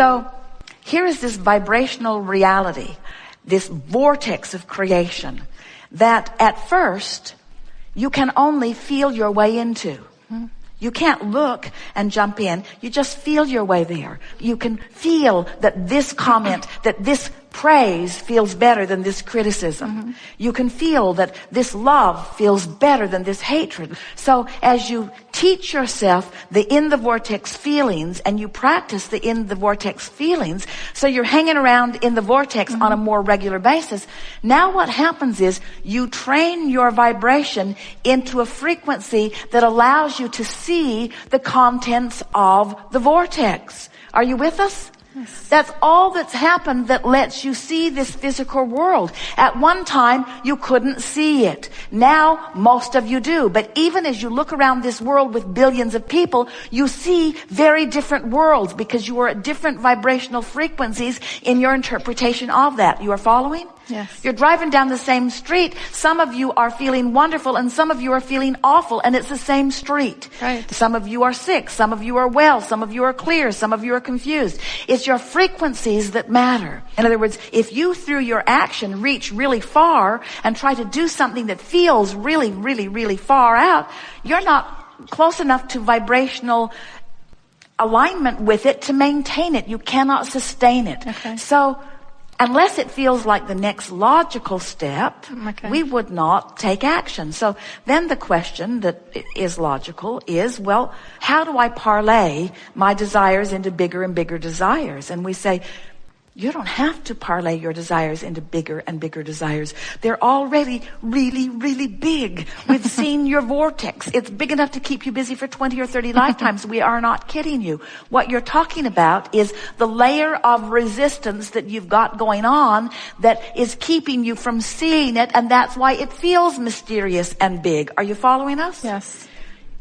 So here is this vibrational reality, this vortex of creation that at first you can only feel your way into. You can't look and jump in. You just feel your way there. You can feel that this comment, that this praise feels better than this criticism. You can feel that this love feels better than this hatred. So as you teach yourself the in the vortex feelings and you practice the in the vortex feelings, so you're hanging around in the vortex on a more regular basis, now what happens is you train your vibration into a frequency that allows you to see the contents of the vortex. Are you with us? Yes. That's all that's happened that lets you see this physical world. At one time, you couldn't see it. Now, most of you do. But even as you look around this world with billions of people, you see very different worlds because you are at different vibrational frequencies in your interpretation of that. You are following? Yes. You're driving down the same street. Some of you are feeling wonderful and some of you are feeling awful, and it's the same street. Right. Some of you are sick. Some of you are well. Some of you are clear. Some of you are confused. It's your frequencies that matter. In other words, if you through your action reach really far and try to do something that feels really, really, really far out, you're not close enough to vibrational alignment with it to maintain it. You cannot sustain it. Okay. So unless it feels like the next logical step, we would not take action. So then the question that is logical is, well, how do I parlay my desires into bigger and bigger desires? And we say, you don't have to parlay your desires into bigger and bigger desires. They're already really, really big. We've seen your vortex. It's big enough to keep you busy for 20 or 30 lifetimes. We are not kidding you. What you're talking about is the layer of resistance that you've got going on that is keeping you from seeing it, and that's why it feels mysterious and big. Are you following us? Yes.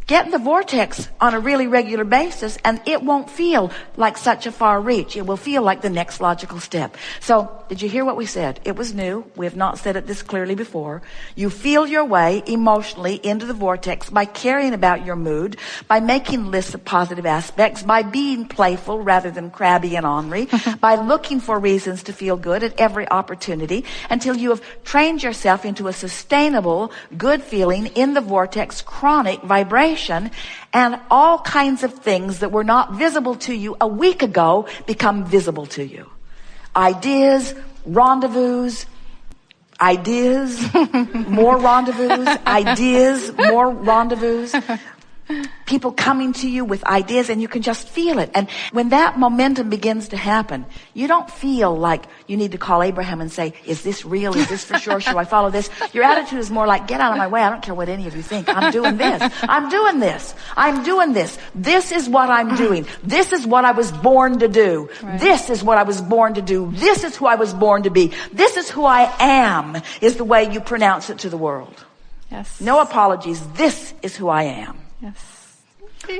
Get in the vortex on a really regular basis and it won't feel like such a far reach. It will feel like the next logical step. So, did you hear what we said? It was new. We have not said it this clearly before. You feel your way emotionally into the vortex by caring about your mood, by making lists of positive aspects, by being playful rather than crabby and ornery, by looking for reasons to feel good at every opportunity until you have trained yourself into a sustainable, good feeling in the vortex, chronic vibration. And all kinds of things that were not visible to you a week ago become visible to you. Ideas, rendezvous, ideas, more rendezvous, ideas, more rendezvous. People coming to you with ideas and you can just feel it. And when that momentum begins to happen, you don't feel like you need to call Abraham and say, is this real? Is this for sure? Should I follow this? Your attitude is more like, get out of my way. I don't care what any of you think. I'm doing this. I'm doing this. I'm doing this. This is what I'm doing. This is what I was born to do. Right. This is what I was born to do. This is who I was born to be. This is who I am, is the way you pronounce it to the world. Yes. No apologies. This is who I am. Yes.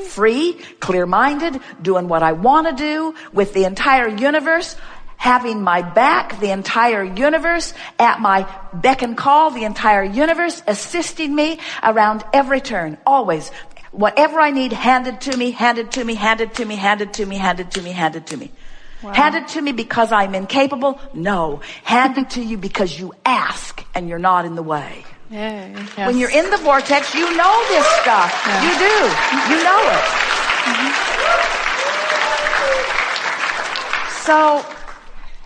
Free, clear-minded, doing what I want to do with the entire universe, having my back, the entire universe, at my beck and call, the entire universe, assisting me around every turn, always. Whatever I need, handed to me, handed to me, handed to me, handed to me, handed to me, handed to me. Wow. Handed to me because I'm incapable? No. Handed to you because you ask and you're not in the way. Yeah, yes. When you're in the vortex, you know this stuff. Yeah. You do. You know it. So,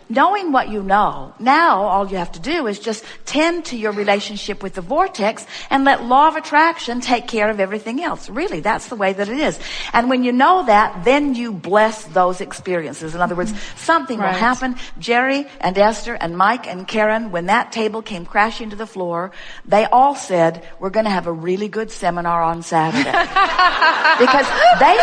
knowing what you know, now all you have to do is just tend to your relationship with the vortex and let law of attraction take care of everything else. Really, that's the way that it is. And when you know that, then you bless those experiences. In other words, something will happen. Jerry and Esther and Mike and Karen, when that table came crashing to the floor, they all said, we're going to have a really good seminar on Saturday. Because they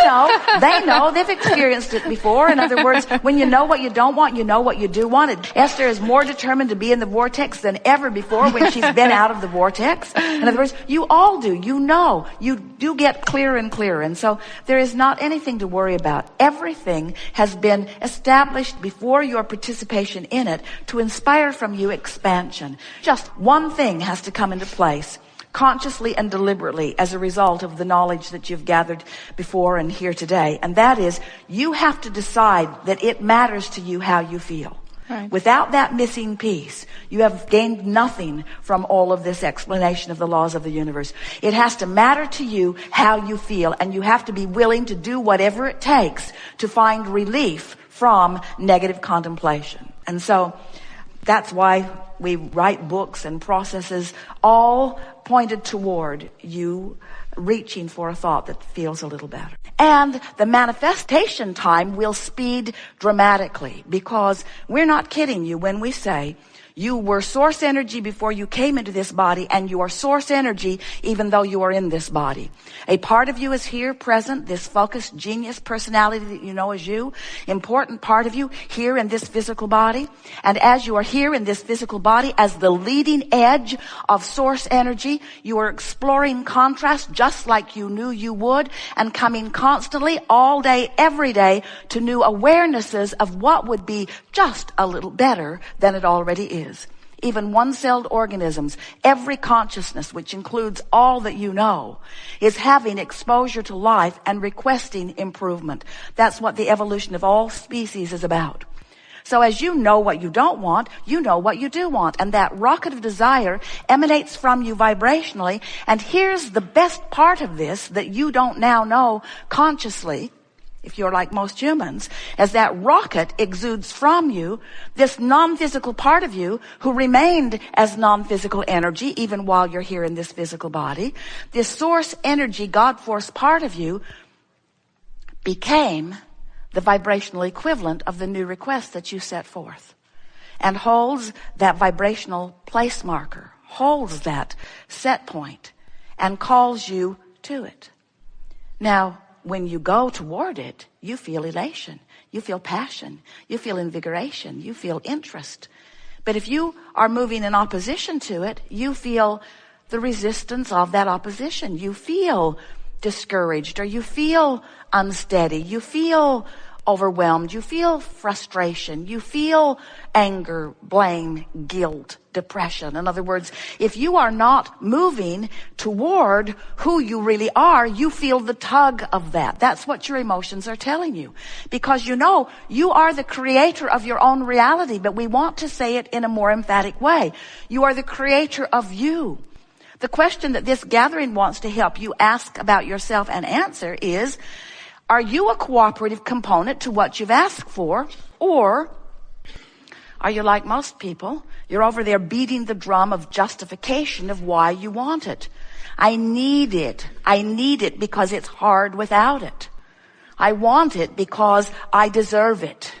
know, they've experienced it before. In other words, when you know what you don't want, you know what you do want. Esther is more determined to be in the vortex than ever before when she's been out of the vortex. In other words, you all do. You know. You do get clearer and clearer. And so there is not anything to worry about. Everything has been established before your participation in it to inspire from you expansion. Just one thing has to come into place consciously and deliberately as a result of the knowledge that you've gathered before and here today. And that is, you have to decide that it matters to you how you feel. Right. Without that missing piece, you have gained nothing from all of this explanation of the laws of the universe. It has to matter to you how you feel, and you have to be willing to do whatever it takes to find relief from negative contemplation. And so that's why we write books and processes all pointed toward you reaching for a thought that feels a little better. And the manifestation time will speed dramatically, because we're not kidding you when we say you were source energy before you came into this body, and you are source energy even though you are in this body. A part of you is here present, this focused genius personality that you know as you, important part of you here in this physical body. And as you are here in this physical body as the leading edge of source energy, you are exploring contrast just like you knew you would, and coming constantly all day, every day, to new awarenesses of what would be just a little better than it already is. Even one-celled organisms, every consciousness, which includes all that you know, is having exposure to life and requesting improvement. That's what the evolution of all species is about. So as you know what you don't want, you know what you do want. And that rocket of desire emanates from you vibrationally. And here's the best part of this that you don't now know consciously, if you're like most humans, as that rocket exudes from you, this non-physical part of you who remained as non-physical energy even while you're here in this physical body, this source energy, God force part of you became the vibrational equivalent of the new request that you set forth, and holds that vibrational place marker, holds that set point, and calls you to it. Now, when you go toward it, you feel elation, you feel passion, you feel invigoration, you feel interest. But if you are moving in opposition to it, you feel the resistance of that opposition. You feel discouraged, or you feel unsteady, you feel overwhelmed, you feel frustration, you feel anger, blame, guilt, depression. In other words, if you are not moving toward who you really are, you feel the tug of that. That's what your emotions are telling you. Because you know you are the creator of your own reality, but we want to say it in a more emphatic way. You are the creator of you. The question that this gathering wants to help you ask about yourself and answer is, are you a cooperative component to what you've asked for? Or are you like most people? You're over there beating the drum of justification of why you want it. I need it. I need it because it's hard without it. I want it because I deserve it.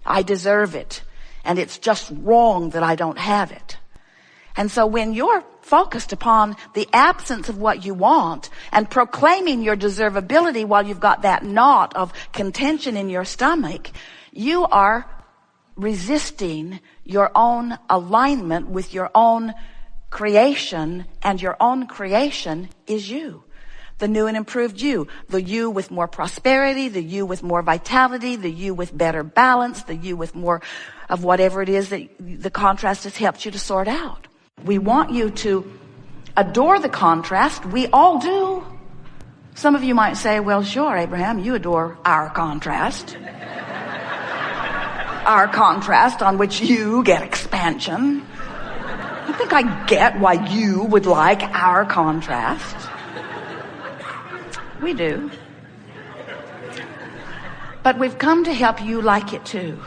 I deserve it. And it's just wrong that I don't have it. And so when you're focused upon the absence of what you want and proclaiming your deservability while you've got that knot of contention in your stomach, you are resisting your own alignment with your own creation, and your own creation is you. The new and improved you. The you with more prosperity, the you with more vitality, the you with better balance, the you with more of whatever it is that the contrast has helped you to sort out. We want you to adore the contrast. We all do. Some of you might say, well, sure, Abraham, you adore our contrast. Our contrast on which you get expansion. I think I get why you would like our contrast. We do. But we've come to help you like it too.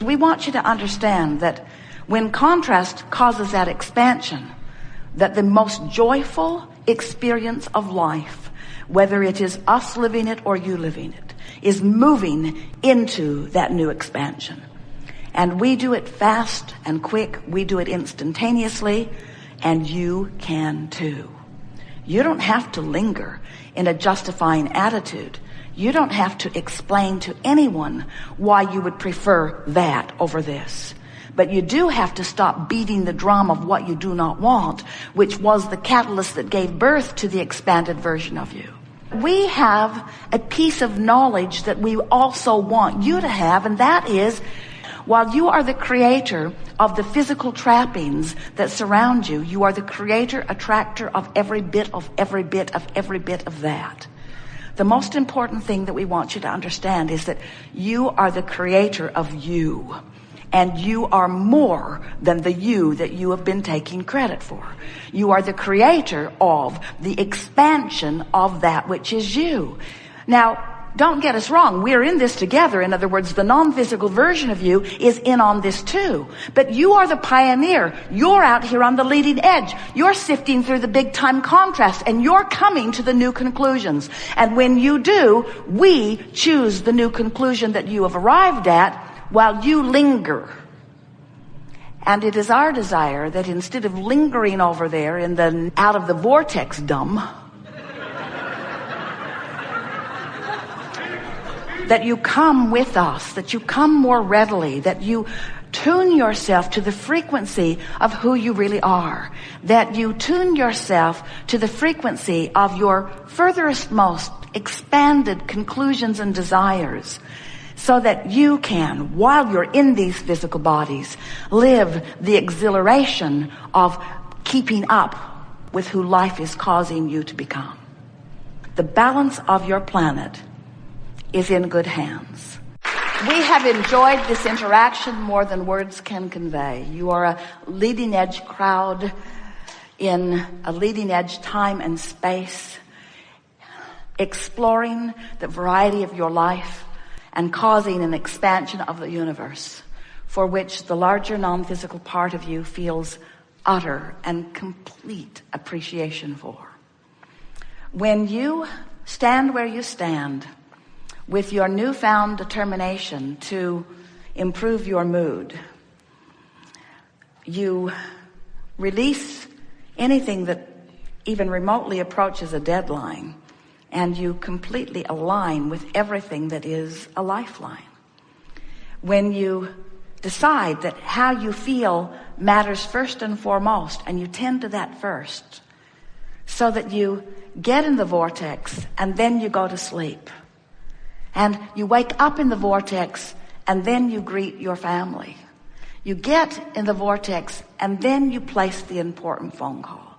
We want you to understand that when contrast causes that expansion, that the most joyful experience of life, whether it is us living it or you living it, is moving into that new expansion. And we do it fast and quick. We do it instantaneously, and you can too. You don't have to linger in a justifying attitude. You don't have to explain to anyone why you would prefer that over this. But you do have to stop beating the drum of what you do not want, which was the catalyst that gave birth to the expanded version of you. We have a piece of knowledge that we also want you to have, and that is, while you are the creator of the physical trappings that surround you. You are the creator, attractor of every bit of that. The most important thing that we want you to understand is that you are the creator of you. And you are more than the you that you have been taking credit for. You are the creator of the expansion of that which is you. Now, don't get us wrong. We're in this together. In other words, the non-physical version of you is in on this too. But you are the pioneer. You're out here on the leading edge. You're sifting through the big time contrast and you're coming to the new conclusions. And when you do, we choose the new conclusion that you have arrived at while you linger. And it is our desire that instead of lingering over there in the out of the vortex dumb, that you come with us, that you come more readily, that you tune yourself to the frequency of who you really are, that you tune yourself to the frequency of your furthest most expanded conclusions and desires, so that you can, while you're in these physical bodies, live the exhilaration of keeping up with who life is causing you to become. The balance of your planet is in good hands. We have enjoyed this interaction more than words can convey. You are a leading edge crowd in a leading edge time and space, exploring the variety of your life and causing an expansion of the universe for which the larger non-physical part of you feels utter and complete appreciation for. When you stand where you stand with your newfound determination to improve your mood, you release anything that even remotely approaches a deadline, and you completely align with everything that is a lifeline. When you decide that how you feel matters first and foremost, and you tend to that first, so that you get in the vortex and then you go to sleep. And you wake up in the vortex and then you greet your family. You get in the vortex and then you place the important phone call.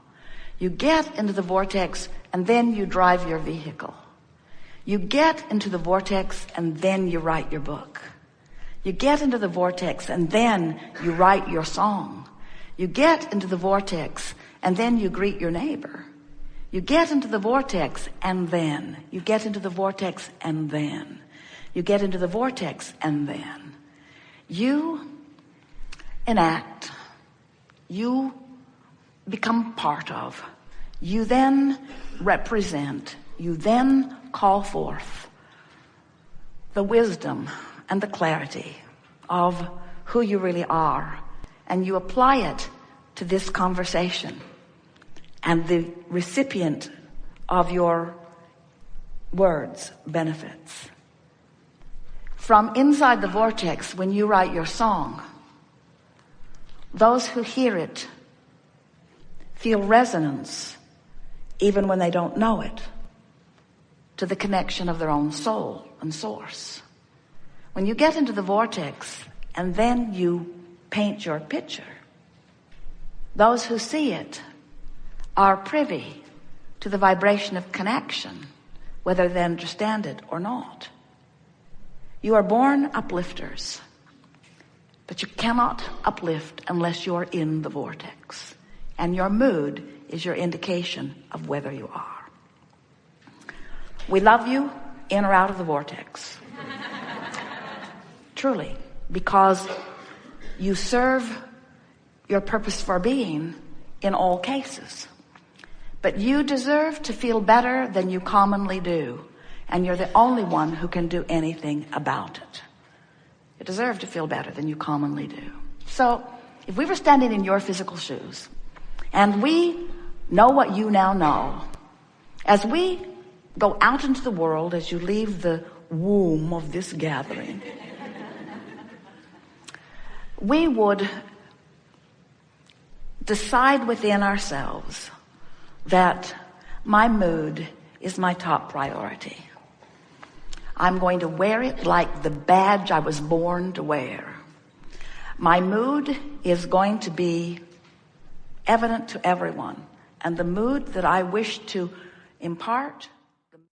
You get into the vortex and then you drive your vehicle. You get into the vortex and then you write your book. You get into the vortex and then you write your song. You get into the vortex and then you greet your neighbor. You get into the vortex and then you get into the vortex and then you get into the vortex and then you enact, you become part of, you then represent, you then call forth the wisdom and the clarity of who you really are, and you apply it to this conversation, and the recipient of your words benefits. From inside the vortex, when you write your song, those who hear it feel resonance, even when they don't know it, to the connection of their own soul and source. When you get into the vortex and then you paint your picture, those who see it are privy to the vibration of connection, whether they understand it or not. You are born uplifters, but you cannot uplift unless you are in the vortex. And your mood is your indication of whether you are. We love you in or out of the vortex. Truly, because you serve your purpose for being in all cases. But you deserve to feel better than you commonly do, and you're the only one who can do anything about it. You deserve to feel better than you commonly do. So, if we were standing in your physical shoes, and we know what you now know, as we go out into the world, as you leave the womb of this gathering, we would decide within ourselves that my mood is my top priority. I'm going to wear it like the badge I was born to wear. My mood is going to be evident to everyone. And the mood that I wish to impart